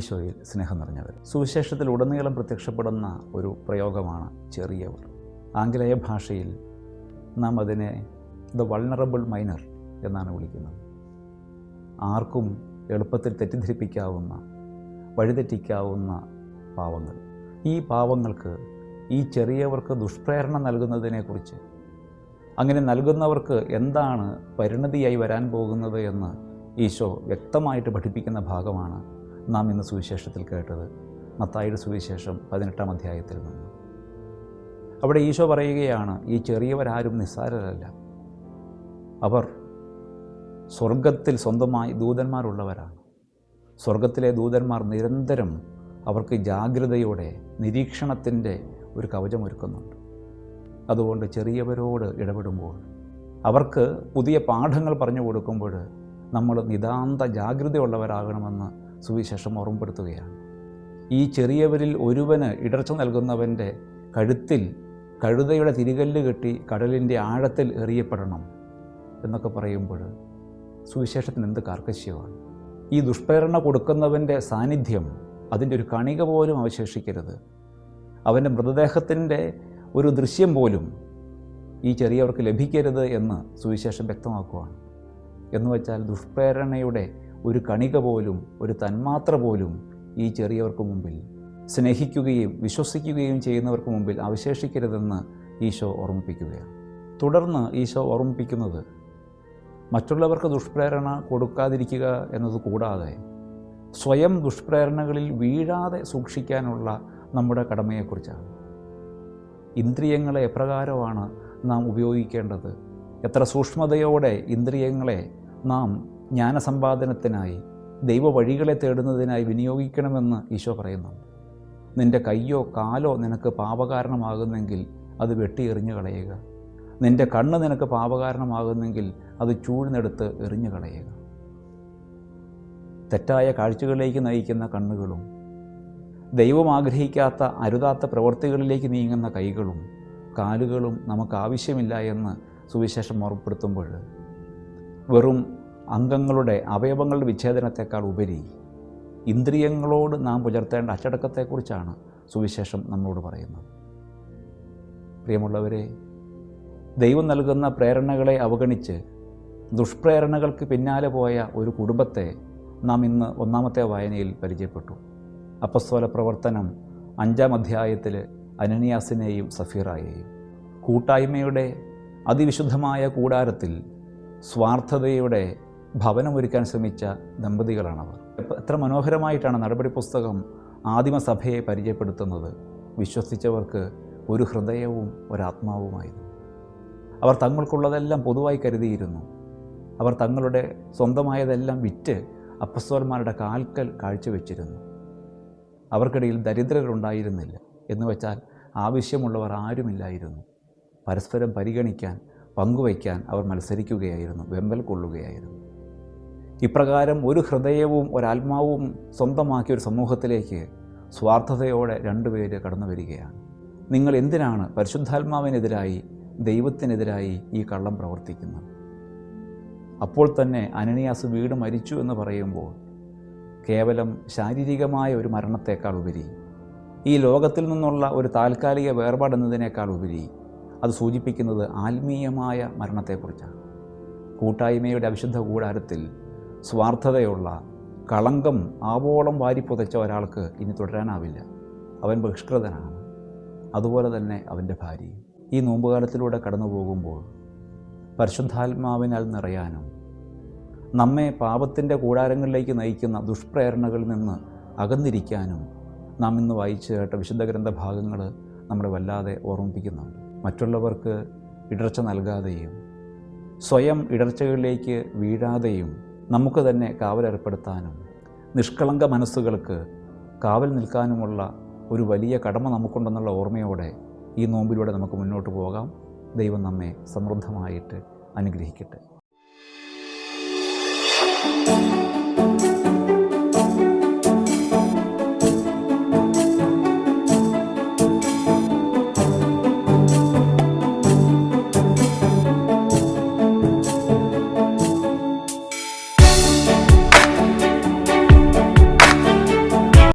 ഈശോയിൽ സ്നേഹം നിറഞ്ഞവർ. സുവിശേഷത്തിൽ ഉടനീളം പ്രത്യക്ഷപ്പെടുന്ന ഒരു പ്രയോഗമാണ് ചെറിയവർ. ആംഗലേയ ഭാഷയിൽ നാം അതിനെ ദ വൾണറബിൾ മൈനർ എന്നാണ് വിളിക്കുന്നത്. ആർക്കും എളുപ്പത്തിൽ തെറ്റിദ്ധരിപ്പിക്കാവുന്ന, വഴിതെറ്റിക്കാവുന്ന പാവങ്ങൾ. ഈ പാവങ്ങൾക്ക്, ഈ ചെറിയവർക്ക് ദുഷ്പ്രേരണ നൽകുന്നതിനെക്കുറിച്ച്, അങ്ങനെ നൽകുന്നവർക്ക് എന്താണ് പരിണതിയായി വരാൻ പോകുന്നത് എന്ന് ഈശോ വ്യക്തമായിട്ട് പഠിപ്പിക്കുന്ന ഭാഗമാണ് നാം ഇന്ന് സുവിശേഷത്തിൽ കേട്ടത്. മത്തായിയുടെ സുവിശേഷം 18-ാം അധ്യായത്തിൽ നിന്ന്. അവിടെ ഈശോ പറയുകയാണ്, ഈ ചെറിയവരാരും നിസ്സാരരല്ല. അവർ സ്വർഗത്തിൽ സ്വന്തമായി ദൂതന്മാരുള്ളവരാണ്. സ്വർഗത്തിലെ ദൂതന്മാർ നിരന്തരം അവർക്ക് ജാഗ്രതയോടെ നിരീക്ഷണത്തിൻ്റെ ഒരു കവചമൊരുക്കുന്നുണ്ട്. അതുകൊണ്ട് ചെറിയവരോട് ഇടപെടുമ്പോൾ, അവർക്ക് പുതിയ പാഠങ്ങൾ പറഞ്ഞു കൊടുക്കുമ്പോൾ നമ്മൾ നിതാന്ത ജാഗ്രതയുള്ളവരാകണമെന്ന് സുവിശേഷം ഓർമ്മപ്പെടുത്തുകയാണ്. ഈ ചെറിയവരിൽ ഒരുവന് ഇടർച്ച നൽകുന്നവൻ്റെ കഴുത്തിൽ കഴുതയുടെ തിരികല്ല് കെട്ടി കടലിൻ്റെ ആഴത്തിൽ എറിയപ്പെടണം എന്നൊക്കെ പറയുമ്പോൾ സുവിശേഷത്തിന് എന്ത് കാർക്കശ്യമാണ്. ഈ ദുഷ്പ്രേരണ കൊടുക്കുന്നവൻ്റെ സാന്നിധ്യം, അതിൻ്റെ ഒരു കണിക പോലും അവശേഷിക്കരുത്. അവൻ്റെ മൃതദേഹത്തിൻ്റെ ഒരു ദൃശ്യം പോലും ഈ ചെറിയവർക്ക് ലഭിക്കരുത് എന്ന് സുവിശേഷം വ്യക്തമാക്കുകയാണ്. എന്നുവെച്ചാൽ ദുഷ്പ്രേരണയുടെ ഒരു കണിക പോലും, ഒരു തന്മാത്ര പോലും ഈ ചെറിയവർക്ക് മുമ്പിൽ, സ്നേഹിക്കുകയും വിശ്വസിക്കുകയും ചെയ്യുന്നവർക്ക് മുമ്പിൽ അവശേഷിക്കരുതെന്ന് ഈശോ ഓർമ്മിപ്പിക്കുകയാണ്. തുടർന്ന് ഈശോ ഓർമ്മിപ്പിക്കുന്നത് മറ്റുള്ളവർക്ക് ദുഷ്പ്രേരണ കൊടുക്കാതിരിക്കുക എന്നത് കൂടാതെ സ്വയം ദുഷ്പ്രേരണകളിൽ വീഴാതെ സൂക്ഷിക്കാനുള്ള നമ്മുടെ കടമയെക്കുറിച്ചാണ്. ഇന്ദ്രിയങ്ങളെ എപ്രകാരമാണ് നാം ഉപയോഗിക്കേണ്ടത്, എത്ര സൂക്ഷ്മതയോടെ ഇന്ദ്രിയങ്ങളെ നാം ജ്ഞാനസമ്പാദനത്തിനായി, ദൈവവഴികളെ തേടുന്നതിനായി വിനിയോഗിക്കണമെന്ന് ഈശോ പറയുന്നുണ്ട്. നിൻ്റെ കയ്യോ കാലോ നിനക്ക് പാപകാരണമാകുന്നെങ്കിൽ അത് വെട്ടിയെറിഞ്ഞു കളയുക. നിൻ്റെ കണ്ണ് നിനക്ക് പാപകാരണമാകുന്നെങ്കിൽ അത് ചൂഴ്ന്നെടുത്ത് എറിഞ്ഞു കളയുക. തെറ്റായ കാഴ്ചകളിലേക്ക് നയിക്കുന്ന കണ്ണുകളും, ദൈവം ആഗ്രഹിക്കാത്ത അരുതാത്ത പ്രവൃത്തികളിലേക്ക് നീങ്ങുന്ന കൈകളും കാലുകളും നമുക്ക് ആവശ്യമില്ല എന്ന് സുവിശേഷം ഓർമ്മപ്പെടുത്തുമ്പോൾ, വെറും അംഗങ്ങളുടെ, അവയവങ്ങളുടെ വിച്ഛേദനത്തെക്കാൾ ഉപരി ഇന്ദ്രിയങ്ങളോട് നാം പുലർത്തേണ്ട അച്ചടക്കത്തെക്കുറിച്ചാണ് സുവിശേഷം നമ്മളോട് പറയുന്നത്. പ്രിയമുള്ളവരെ, ദൈവം നൽകുന്ന പ്രേരണകളെ അവഗണിച്ച് ദുഷ്പ്രേരണകൾക്ക് പിന്നാലെ പോയ ഒരു കുടുംബത്തെ നാം ഇന്ന് 1-ാമത്തെ വായനയിൽ പരിചയപ്പെട്ടു. അപ്പസ്തോല പ്രവർത്തനം 5-ാം അധ്യായത്തിൽ അനനിയാസിനെയും സഫീറായെയും. കൂട്ടായ്മയുടെ അതിവിശുദ്ധമായ കൂടാരത്തിൽ സ്വാർത്ഥതയുടെ ഭവനമൊരുക്കാൻ ശ്രമിച്ച ദമ്പതികളാണവർ. എത്ര മനോഹരമായിട്ടാണ് നടപടി പുസ്തകം ആദിമസഭയെ പരിചയപ്പെടുത്തുന്നത്. വിശ്വസിച്ചവർക്ക് ഒരു ഹൃദയവും ഒരാത്മാവുമായിരുന്നു. അവർ തങ്ങൾക്കുള്ളതെല്ലാം പൊതുവായി കരുതിയിരുന്നു. അവർ തങ്ങളുടെ സ്വന്തമായതെല്ലാം വിറ്റ് അപ്പസ്തോലന്മാരുടെ കാൽക്കൽ കാഴ്ചവെച്ചിരുന്നു. അവർക്കിടയിൽ ദരിദ്രരുണ്ടായിരുന്നില്ല. എന്നുവെച്ചാൽ ആവശ്യമുള്ളവർ ആരുമില്ലായിരുന്നു. പരസ്പരം പരിഗണിക്കാൻ, പങ്കുവയ്ക്കാൻ അവർ മത്സരിക്കുകയായിരുന്നു, വെമ്പൽ കൊള്ളുകയായിരുന്നു. ഇപ്രകാരം ഒരു ഹൃദയവും ഒരാത്മാവും സ്വന്തമാക്കിയ ഒരു സമൂഹത്തിലേക്ക് സ്വാർത്ഥതയോടെ 2 പേര് കടന്നു വരികയാണ്. നിങ്ങൾ എന്തിനാണ് പരിശുദ്ധാത്മാവിനെതിരായി, ദൈവത്തിനെതിരായി ഈ കള്ളം പ്രവർത്തിക്കുന്നത്? അപ്പോൾ തന്നെ അനനിയാസ് വീട് മരിച്ചു എന്ന് പറയുമ്പോൾ കേവലം ശാരീരികമായ ഒരു മരണത്തേക്കാൾ ഉപരി, ഈ ലോകത്തിൽ നിന്നുള്ള ഒരു താൽക്കാലിക വേർപാടെന്നതിനേക്കാൾ ഉപരി അത് സൂചിപ്പിക്കുന്നത് ആത്മീയമായ മരണത്തെക്കുറിച്ചാണ്. കൂട്ടായ്മയുടെ അവിശുദ്ധ കൂടാരത്തിൽ സ്വാർത്ഥതയുള്ള, കളങ്കം ആവോളം വാരിപ്പുതച്ച ഒരാൾക്ക് ഇനി തുടരാനാവില്ല. അവൻ ബഹിഷ്കൃതനാണ്. അതുപോലെ തന്നെ അവൻ്റെ ഭാര്യയും. ഈ നോമ്പുകാലത്തിലൂടെ കടന്നു പോകുമ്പോൾ പരിശുദ്ധാത്മാവിനാൽ നിറയാനും നമ്മെ പാപത്തിൻ്റെ കൂടാരങ്ങളിലേക്ക് നയിക്കുന്ന ദുഷ്പ്രേരണകളിൽ നിന്ന് അകന്നിരിക്കാനും നാം ഇന്ന് വായിച്ചു കേട്ട വിശുദ്ധ ഗ്രന്ഥഭാഗങ്ങൾ നമ്മളെ വല്ലാതെ ഓർമ്മിപ്പിക്കുന്നുണ്ട്. മറ്റുള്ളവർക്ക് ഇടർച്ച നൽകാതെയും സ്വയം ഇടർച്ചകളിലേക്ക് വീഴാതെയും നമുക്ക് തന്നെ കാവലേർപ്പെടുത്താനും നിഷ്കളങ്ക മനസ്സുകൾക്ക് കാവൽ നിൽക്കാനുമുള്ള ഒരു വലിയ കടമ നമുക്കുണ്ടെന്നുള്ള ഓർമ്മയോടെ ഈ നോമ്പിലൂടെ നമുക്ക് മുന്നോട്ട് പോകാം. ദൈവം നമ്മെ സമൃദ്ധമായിട്ട് അനുഗ്രഹിക്കട്ടെ.